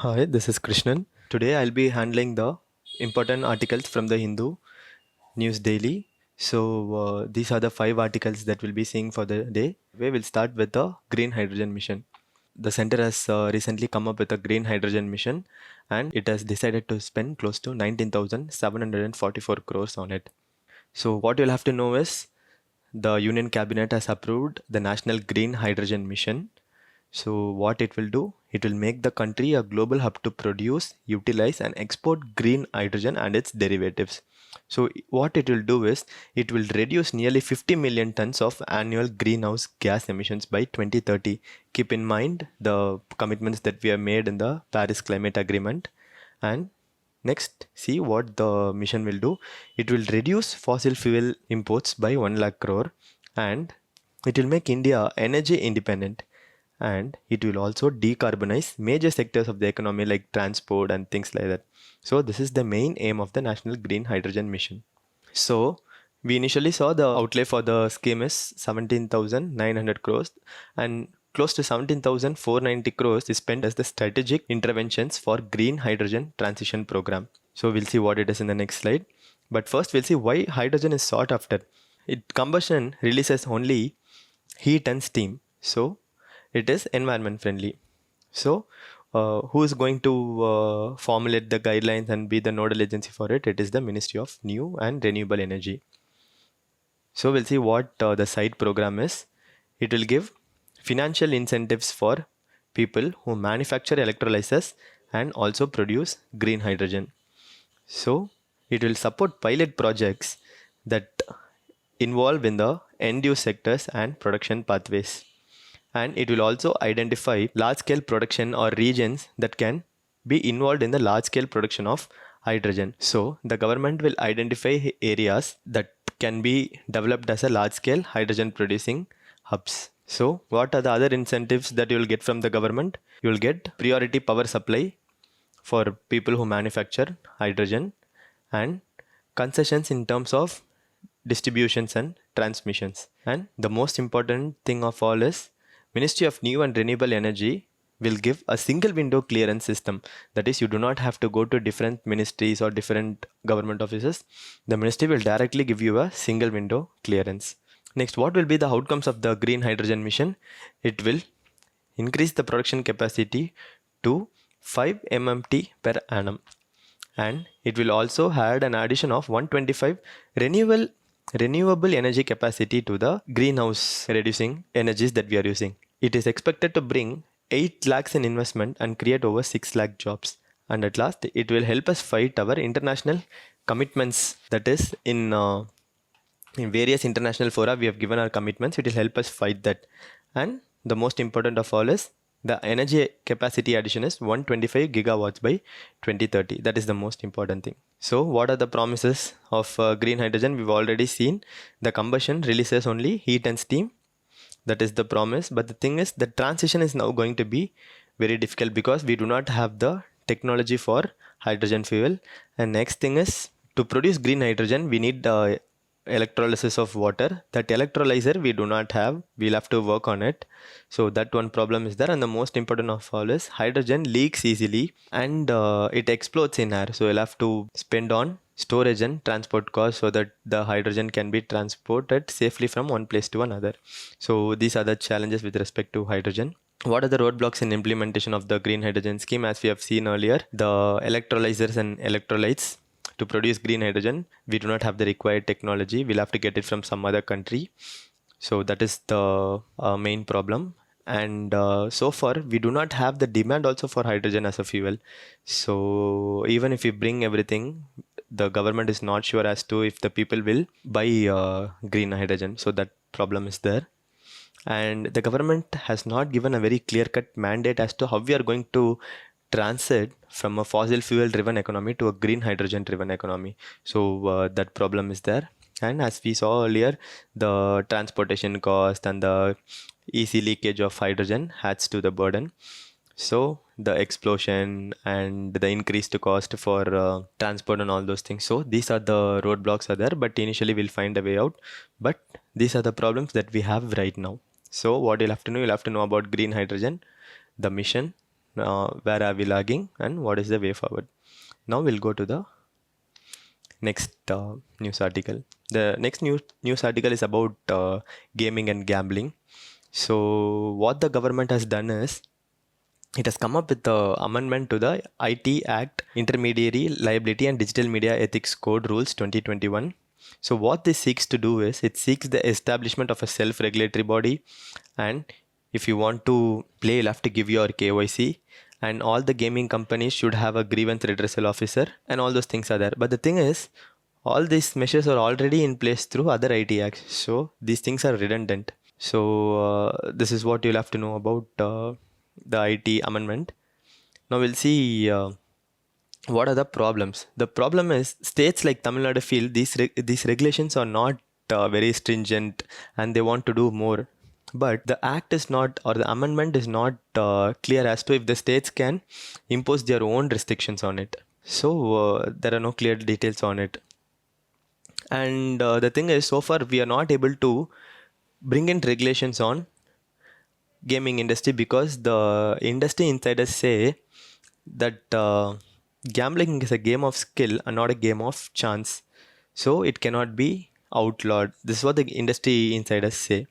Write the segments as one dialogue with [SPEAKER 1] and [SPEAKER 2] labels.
[SPEAKER 1] Hi, this is Krishnan. Today I'll be handling the important articles from the Hindu News Daily. So these are the 5 articles that we'll be seeing for the day. We will start with the green hydrogen mission. The center has recently come up with a green hydrogen mission and it has decided to spend close to 19,744 crores on it. So what you'll have to know is the Union Cabinet has approved the National Green Hydrogen Mission. So what it will do, it will make the country a global hub to produce, utilize and export green hydrogen and its derivatives. So what it will do is, it will reduce nearly 50 million tons of annual greenhouse gas emissions by 2030. Keep in mind the commitments that we have made in the Paris Climate Agreement. And next, see what the mission will do. It will reduce fossil fuel imports by 1 lakh crore and it will make India energy independent. And it will also decarbonize major sectors of the economy like transport and things like that. So this is the main aim of the National Green Hydrogen Mission. So we initially saw the outlay for the scheme is 17,900 crores and close to 17,490 crores is spent as the strategic interventions for green hydrogen transition program. So we'll see what it is in the next slide. But first we'll see why hydrogen is sought after. Combustion releases only heat and steam. So it is environment friendly. So who is going to formulate the guidelines and be the nodal agency for it? It is the Ministry of New and Renewable Energy. So we'll see what the side program is. It will give financial incentives for people who manufacture electrolyzers and also produce green hydrogen. So it will support pilot projects that involve in the end use sectors and production pathways. And it will also identify large scale production or regions that can be involved in the large scale production of hydrogen. So the government will identify areas that can be developed as a large scale hydrogen producing hubs. So what are the other incentives that you will get from the government? You will get priority power supply for people who manufacture hydrogen and concessions in terms of distributions and transmissions. And the most important thing of all is Ministry of New and Renewable Energy will give a single window clearance system. That is, you do not have to go to different ministries or different government offices. The ministry will directly give you a single window clearance. Next, what will be the outcomes of the green hydrogen mission? It will increase the production capacity to 5 MMT per annum. And it will also add an addition of 125 renewable energy capacity to the greenhouse reducing energies that we are using. It is expected to bring 8 lakhs in investment and create over 6 lakh jobs. And at last, it will help us fight our international commitments. That is, in various international fora, we have given our commitments. It will help us fight that. And the most important of all is the energy capacity addition is 125 gigawatts by 2030. That is the most important thing. So what are the promises of green hydrogen? We've already seen the combustion releases only heat and steam. That is the promise. But the thing is, the transition is now going to be very difficult because we do not have the technology for hydrogen fuel. And next thing is, to produce green hydrogen, we need electrolysis of water. That electrolyzer we do not have. We'll have to work on it. So that one problem is there. And the most important of all is hydrogen leaks easily and it explodes in air. So you'll have to spend on storage and transport costs so that the hydrogen can be transported safely from one place to another. So these are the challenges with respect to hydrogen. What are the roadblocks in implementation of the green hydrogen scheme? As we have seen earlier, the electrolyzers and electrolytes to produce green hydrogen, we do not have the required technology. We'll have to get it from some other country. So that is the main problem. And so far, we do not have the demand also for hydrogen as a fuel. So even if we bring everything, the government is not sure as to if the people will buy green hydrogen. So that problem is there. And the government has not given a very clear-cut mandate as to how we are going to transit from a fossil fuel driven economy to a green hydrogen driven economy. So that problem is there. And as we saw earlier, the transportation cost and the easy leakage of hydrogen adds to the burden. So the explosion and the increased cost for transport and all those things. So these are the roadblocks are there, but initially we'll find a way out. But these are the problems that we have right now. So what you'll have to know about green hydrogen, the mission, where are we lagging, and what is the way forward. Now we'll go to the next news article. The next news article is about gaming and gambling. So what the government has done is, it has come up with the amendment to the IT Act, Intermediary Liability and Digital Media Ethics Code Rules 2021. So what this seeks to do is, it seeks the establishment of a self-regulatory body, and if you want to play, you'll have to give your KYC, and all the gaming companies should have a grievance redressal officer, and all those things are there. But the thing is, all these measures are already in place through other IT acts, so these things are redundant. So this is what you'll have to know about the IT amendment. Now we'll see what are the problems. The problem is, states like Tamil Nadu feel these regulations are not very stringent, and they want to do more. But the act is not, or the amendment is not clear as to if the states can impose their own restrictions on it. So there are no clear details on it. And the thing is, so far we are not able to bring in regulations on gaming industry, because the industry insiders say that gambling is a game of skill and not a game of chance, so it cannot be outlawed. This is what the industry insiders say.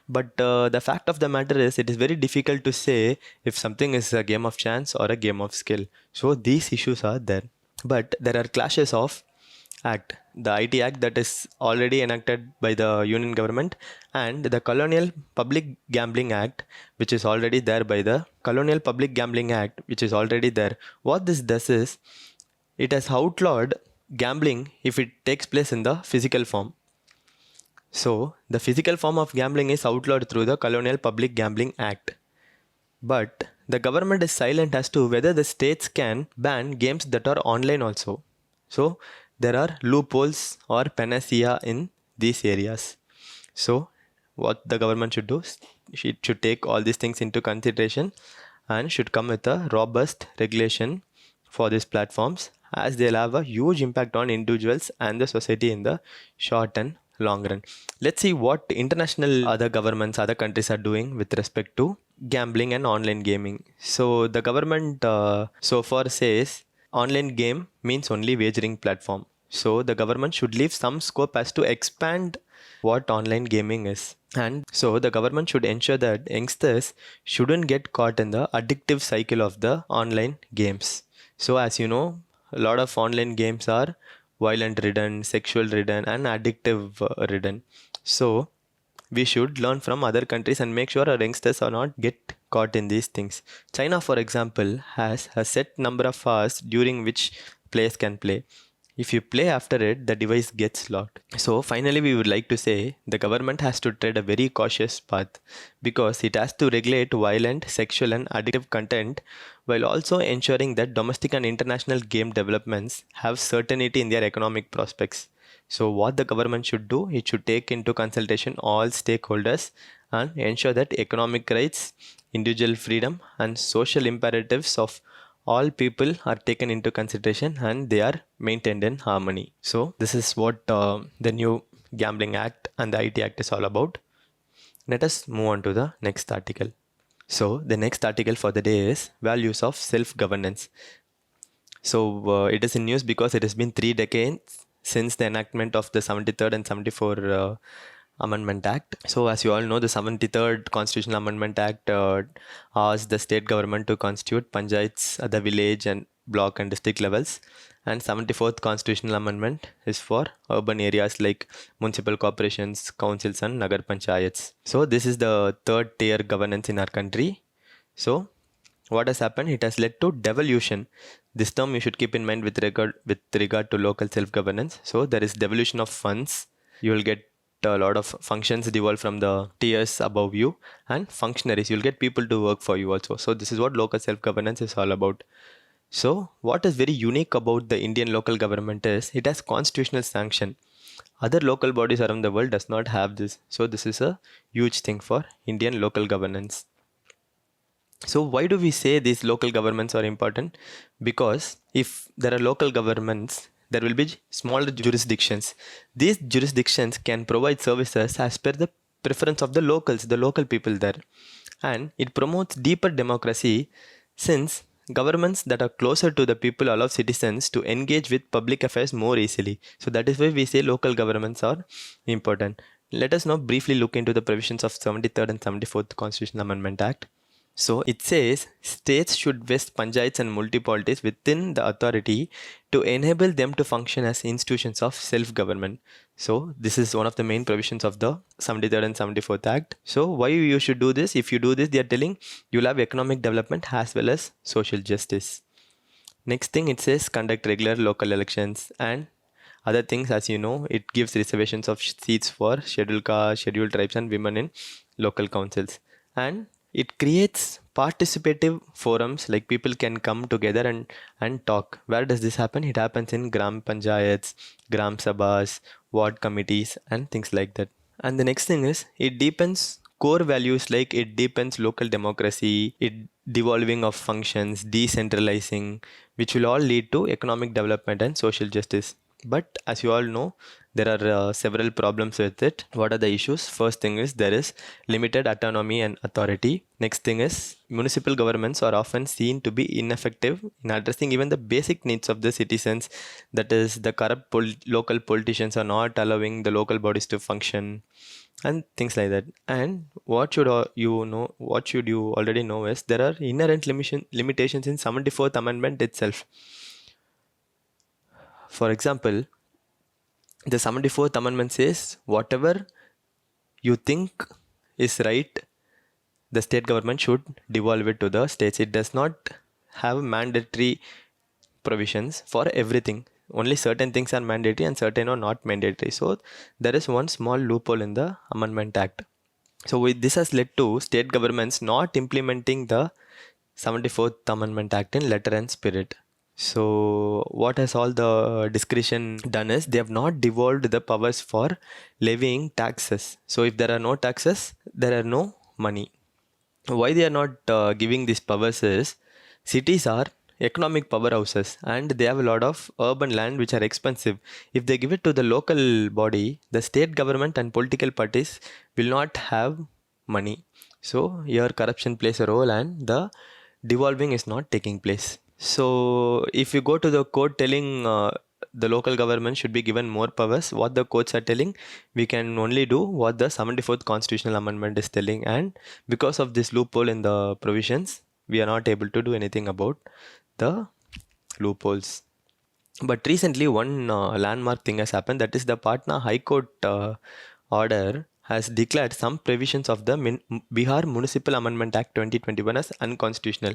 [SPEAKER 1] But the fact of the matter is, it is very difficult to say if something is a game of chance or a game of skill. So these issues are there. But there are clashes of act, the IT Act that is already enacted by the Union government, and the Colonial Public Gambling Act, which is already there by the Colonial Public Gambling Act, which is already there. What this does is, it has outlawed gambling if it takes place in the physical form. So the physical form of gambling is outlawed through the Colonial Public Gambling Act. But the government is silent as to whether the states can ban games that are online also. So there are loopholes or panacea in these areas. So what the government should do, it should take all these things into consideration and should come with a robust regulation for these platforms, as they'll have a huge impact on individuals and the society in the short and long run. Let's see what international other governments, other countries are doing with respect to gambling and online gaming. So the government so far says online game means only wagering platform. So the government should leave some scope as to expand what online gaming is. And so the government should ensure that youngsters shouldn't get caught in the addictive cycle of the online games. So as you know, a lot of online games are violent ridden, sexual ridden, and addictive ridden. So we should learn from other countries and make sure our youngsters are not get caught in these things. China, for example, has a set number of hours during which players can play. If you play after it, the device gets locked. So finally, we would like to say the government has to tread a very cautious path, because it has to regulate violent, sexual, and addictive content, while also ensuring that domestic and international game developments have certainty in their economic prospects. So what the government should do, it should take into consultation all stakeholders and ensure that economic rights, individual freedom, and social imperatives of all people are taken into consideration and they are maintained in harmony. So this is what the new Gambling Act and the IT Act is all about. Let us move on to the next article. So the next article for the day is Values of Self-Governance. So it is in news because it has been 3 decades since the enactment of the 73rd and 74 Amendment Act. So as you all know, the 73rd Constitutional Amendment Act asked the state government to constitute panchayats at the village and block and district levels, and 74th Constitutional Amendment is for urban areas like municipal corporations, councils, and nagar panchayats. So this is the third tier governance in our country. So what has happened? It has led to devolution. This term you should keep in mind with regard to local self-governance. So there is devolution of funds. You will get a lot of functions devolved from the tiers above you, and functionaries, you'll get people to work for you also. So this is what local self-governance is all about. So what is very unique about the Indian local government is it has constitutional sanction. Other local bodies around the world does not have this. So this is a huge thing for Indian local governance. So why do we say these local governments are important? Because if there are local governments, there will be smaller jurisdictions. These jurisdictions can provide services as per the preference of the locals, the local people there. And it promotes deeper democracy, since governments that are closer to the people allow citizens to engage with public affairs more easily. So that is why we say local governments are important. Let us now briefly look into the provisions of 73rd and 74th Constitutional Amendment Act. So it says states should vest panchayats and municipalities within the authority to enable them to function as institutions of self-government. So this is one of the main provisions of the 73rd and 74th Act. So why you should do this? If you do this, they are telling you'll have economic development as well as social justice. Next thing, it says conduct regular local elections and other things. As you know, it gives reservations of seats for scheduled castes, scheduled tribes and women in local councils. And it creates participative forums, like people can come together and talk. Where does this happen? It happens in gram panchayats, gram sabhas, ward committees and things like that. And the next thing is it deepens core values, like it deepens local democracy, it devolving of functions, decentralizing, which will all lead to economic development and social justice. But as you all know, there are several problems with it. What are the issues? First thing is there is limited autonomy and authority. Next thing is municipal governments are often seen to be ineffective in addressing even the basic needs of the citizens. That is, the corrupt local politicians are not allowing the local bodies to function and things like that. And what should you already know is there are inherent limitations in 74th Amendment itself. For example, the 74th Amendment says whatever you think is right, the state government should devolve it to the states. It does not have mandatory provisions for everything. Only certain things are mandatory and certain are not mandatory. So there is one small loophole in the Amendment Act. So this has led to state governments not implementing the 74th Amendment Act in letter and spirit. So what has all the discretion done is they have not devolved the powers for levying taxes. So if there are no taxes, there are no money. Why they are not giving these powers is cities are economic powerhouses and they have a lot of urban land which are expensive. If they give it to the local body, the state government and political parties will not have money. So here corruption plays a role and the devolving is not taking place. So if you go to the court telling the local government should be given more powers, what the courts are telling, we can only do what the 74th Constitutional Amendment is telling. And because of this loophole in the provisions, we are not able to do anything about the loopholes. But recently one landmark thing has happened, that is the Patna High Court order has declared some provisions of the Bihar Municipal Amendment Act 2021 as unconstitutional.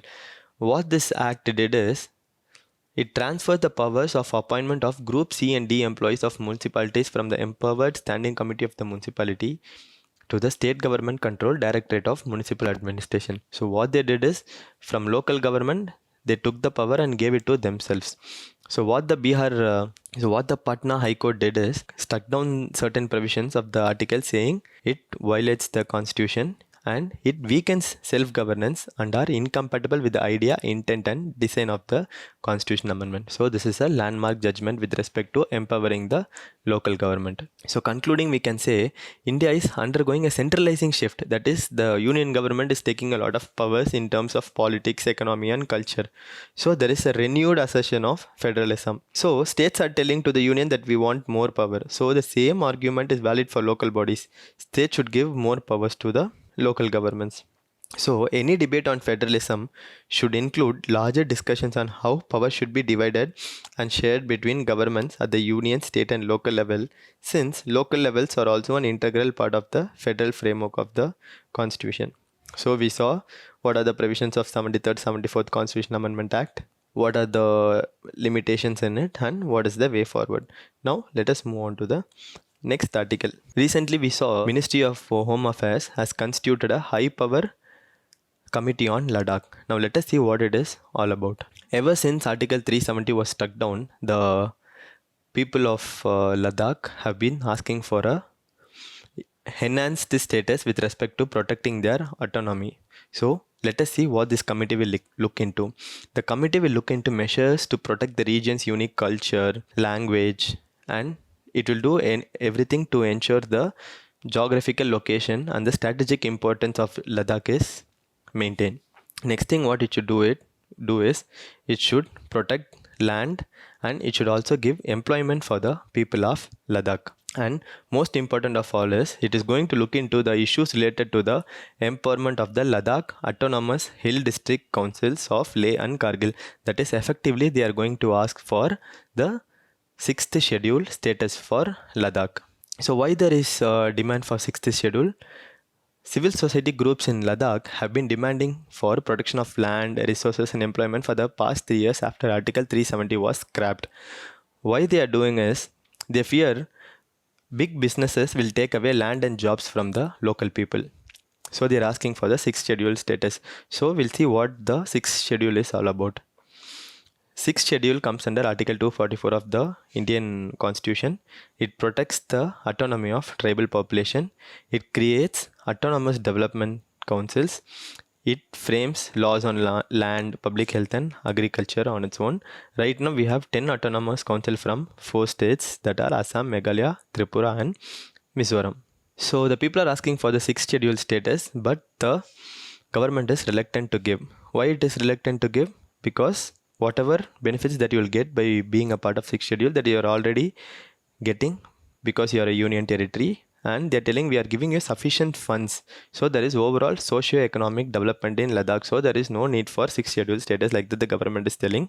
[SPEAKER 1] What this act did is it transferred the powers of appointment of Group C and D employees of municipalities from the empowered standing committee of the municipality to the state government controlled Directorate of Municipal Administration. So what they did is from local government they took the power and gave it to themselves. So what the Patna High Court did is struck down certain provisions of the article saying it violates the constitution and it weakens self-governance and are incompatible with the idea, intent and design of the Constitution Amendment. So this is a landmark judgment with respect to empowering the local government. So concluding, we can say India is undergoing a centralizing shift. That is, the union government is taking a lot of powers in terms of politics, economy and culture. So there is a renewed assertion of federalism. So states are telling to the union that we want more power. So the same argument is valid for local bodies. States should give more powers to the local governments. So any debate on federalism should include larger discussions on how power should be divided and shared between governments at the union, state and local level, since local levels are also an integral part of the federal framework of the constitution. So we saw what are the provisions of 73rd, 74th Constitutional Amendment Act, what are the limitations in it and what is the way forward. Now let us move on to the next article. Recently we saw Ministry of Home Affairs has constituted a high power committee on Ladakh. Now let us see what it is all about. Ever since Article 370 was struck down, the people of Ladakh have been asking for a enhanced status with respect to protecting their autonomy. So let us see what this committee will look into. The committee will look into measures to protect the region's unique culture, language and it will do everything to ensure the geographical location and the strategic importance of Ladakh is maintained. Next thing what it should do do is it should protect land and it should also give employment for the people of Ladakh. And most important of all is it is going to look into the issues related to the empowerment of the Ladakh Autonomous Hill District Councils of Leh and Kargil. That is, effectively they are going to ask for the 6th schedule status for Ladakh. So why there is demand for 6th schedule? Civil society groups in Ladakh have been demanding for protection of land, resources and employment for the past 3 years after Article 370 was scrapped. Why they are doing is they fear big businesses will take away land and jobs from the local people. So they are asking for the 6th schedule status. So we'll see what the 6th schedule is all about. 6th schedule comes under Article 244 of the Indian Constitution. It protects the autonomy of tribal population. It creates autonomous development councils. It frames laws on land, public health and agriculture on its own. Right now we have 10 autonomous councils from 4 states, that are Assam, Meghalaya, Tripura and Mizoram. So the people are asking for the 6th schedule status, but the government is reluctant to give. Why it is reluctant to give? Because whatever benefits that you will get by being a part of 6th schedule, that you are already getting because you are a union territory, and they are telling we are giving you sufficient funds. So there is overall socio-economic development in Ladakh. So there is no need for 6th schedule status, like that the government is telling.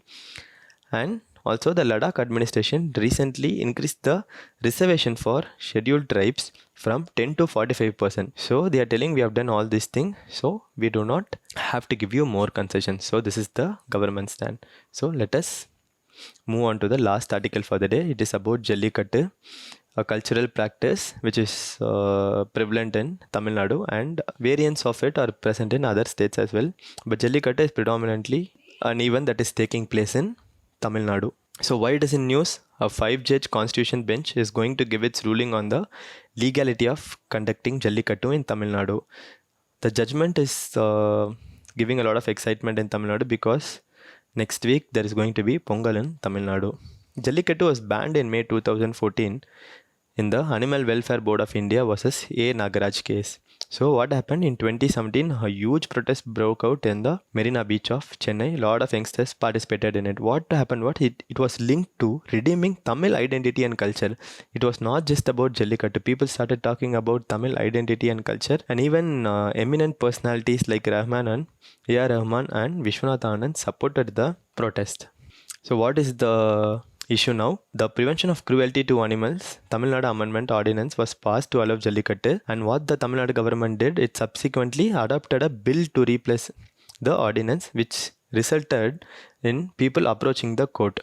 [SPEAKER 1] And also the Ladakh administration recently increased the reservation for scheduled tribes from 10 to 45%. So they are telling we have done all these things, so we do not have to give you more concessions. So this is the government stand. So let us move on to the last article for the day. It is about Jellikattu, a cultural practice which is prevalent in Tamil Nadu, and variants of it are present in other states as well. But Jellikattu is predominantly an event that is taking place in Tamil Nadu. So why it is in news? A 5-judge constitution bench is going to give its ruling on the legality of conducting Jellikattu in Tamil Nadu. The judgment is giving a lot of excitement in Tamil Nadu because next week there is going to be Pongal in Tamil Nadu. Jellikattu was banned in May 2014 in the Animal Welfare Board of India versus A. Nagaraj case. So what happened in 2017? A huge protest broke out in the Marina Beach of Chennai. A lot of youngsters participated in it. What happened? It was linked to redeeming Tamil identity and culture. It was not just about Jellikattu. People started talking about Tamil identity and culture, and even eminent personalities like Rahman and A.R. Rahman and Vishwanath Anand supported the protest. So what is the issue now? The Prevention of Cruelty to Animals Tamil Nadu Amendment Ordinance was passed to allow Jellikattu, and what the Tamil Nadu government did, it subsequently adopted a bill to replace the ordinance, which resulted in people approaching the court.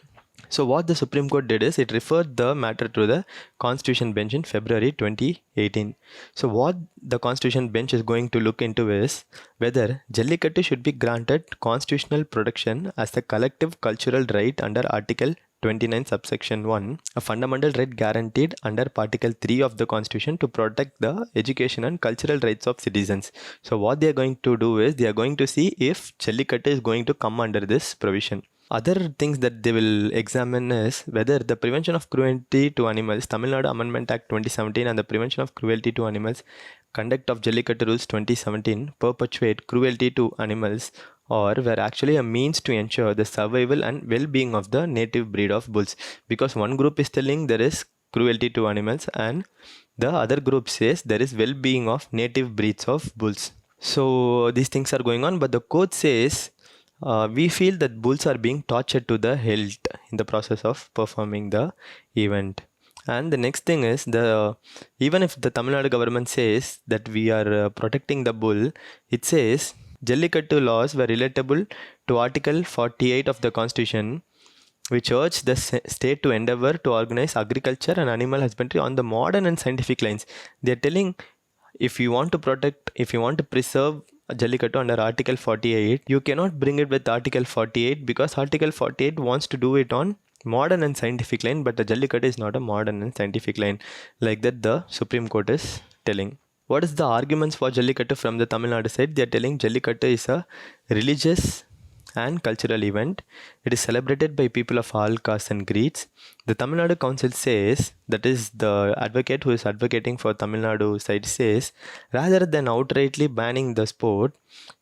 [SPEAKER 1] So what the Supreme Court did is it referred the matter to the Constitution Bench in February 2018. So what the Constitution Bench is going to look into is whether Jellikattu should be granted constitutional protection as a collective cultural right under Article 29 subsection 1, a fundamental right guaranteed under Article 3 of the Constitution to protect the education and cultural rights of citizens. So what they are going to do is they are going to see if Jellikattu is going to come under this provision. Other things that they will examine is whether the Prevention of Cruelty to Animals Tamil Nadu Amendment Act 2017 and the Prevention of Cruelty to Animals Conduct of Jellikattu Rules 2017 perpetuate cruelty to animals or were actually a means to ensure the survival and well-being of the native breed of bulls. Because one group is telling there is cruelty to animals and the other group says there is well-being of native breeds of bulls. So these things are going on, but the court says we feel that bulls are being tortured to the hilt in the process of performing the event. And the next thing is, even if the Tamil Nadu government says that we are protecting the bull, it says Jellikattu laws were relatable to Article 48 of the Constitution, which urged the state to endeavor to organize agriculture and animal husbandry on the modern and scientific lines. They are telling if you want to preserve Jellikattu under Article 48, you cannot bring it with Article 48 because Article 48 wants to do it on modern and scientific line, but the Jellikattu is not a modern and scientific line. Like that the Supreme Court is telling. What is the arguments for Jellikattu from the Tamil Nadu side? They are telling Jellikattu is a religious and cultural event. It is celebrated by people of all castes and creeds. The Tamil Nadu Council says, that is the advocate who is advocating for Tamil Nadu side says, rather than outrightly banning the sport,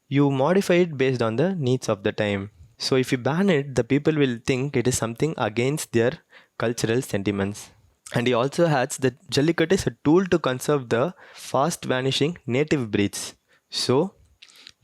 [SPEAKER 1] you modify it based on the needs of the time. So if you ban it, the people will think it is something against their cultural sentiments. And he also adds that Jellikattu is a tool to conserve the fast vanishing native breeds. So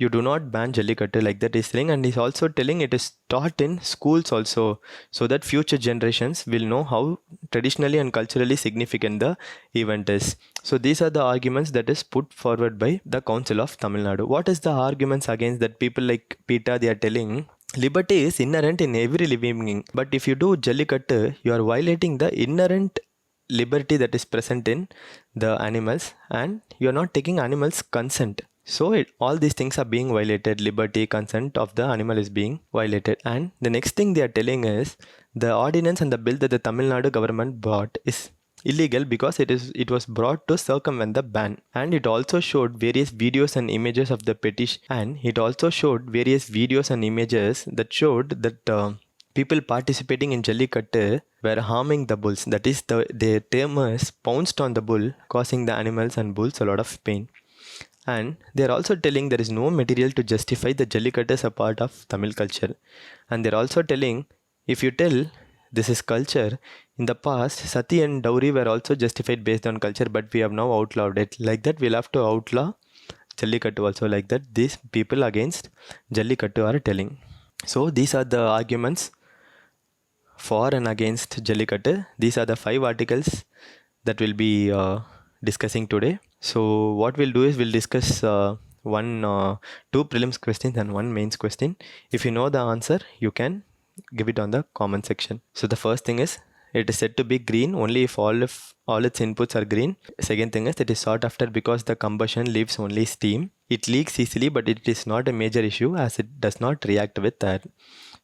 [SPEAKER 1] you do not ban Jellikattu, like that he's saying, and he's also telling it is taught in schools also, so that future generations will know how traditionally and culturally significant the event is. So these are the arguments that is put forward by the Council of Tamil Nadu. What is the arguments against that? People like Peter, they are telling liberty is inherent in every living being, but if you do Jellikattu, you are violating the inherent liberty that is present in the animals, and you are not taking animals consent. So all these things are being violated. Liberty, consent of the animal is being violated. And the next thing they are telling is the ordinance and the bill that the Tamil Nadu government brought is illegal because it was brought to circumvent the ban. And it also showed various videos and images of the petition. And it also showed various videos and images that showed that people participating in Jellikattu were harming the bulls. That is, their tamers pounced on the bull, causing the animals and bulls a lot of pain. And they are also telling there is no material to justify the Jellikattu as a part of Tamil culture. And they are also telling, if you tell this is culture, in the past, Sati and Dowry were also justified based on culture, but we have now outlawed it. Like that, we'll have to outlaw Jellikattu also, like that. These people against Jellikattu are telling. So these are the arguments for and against Jellikattu. These are the 5 articles that we'll be discussing today. So what we'll do is we'll discuss 2 prelims questions and 1 mains question. If you know the answer, you can give it on the comment section. So the first thing is, it is said to be green only if all its inputs are green. Second thing is, it is sought after because the combustion leaves only steam. It leaks easily, but it is not a major issue as it does not react with air.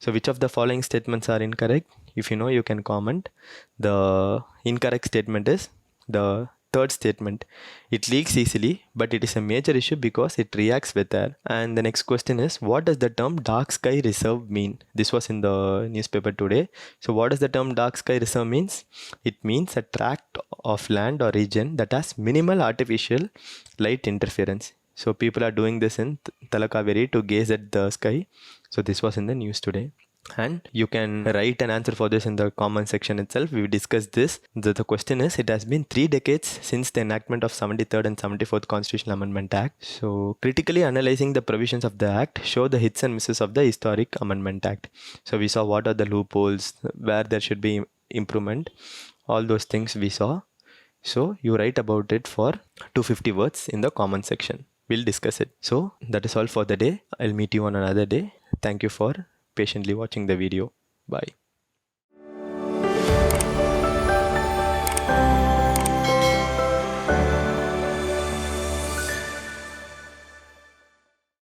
[SPEAKER 1] So which of the following statements are incorrect? If you know, you can comment. The incorrect statement is the third statement. It leaks easily, but it is a major issue because it reacts with air. And the next question is, what does the term dark sky reserve mean? This was in the newspaper today. So what does the term dark sky reserve means? It means a tract of land or region that has minimal artificial light interference. So people are doing this in Talakaveri to gaze at the sky. So this was in the news today. And you can write an answer for this in the comment section itself. We discussed this. The question is, it has been 3 decades since the enactment of 73rd and 74th Constitutional Amendment Act. So critically analyzing the provisions of the Act show the hits and misses of the historic Amendment Act. So we saw what are the loopholes, where there should be improvement. All those things we saw. So you write about it for 250 words in the comment section. We'll discuss it. So that is all for the day. I'll meet you on another day. Thank you for patiently watching the video. Bye.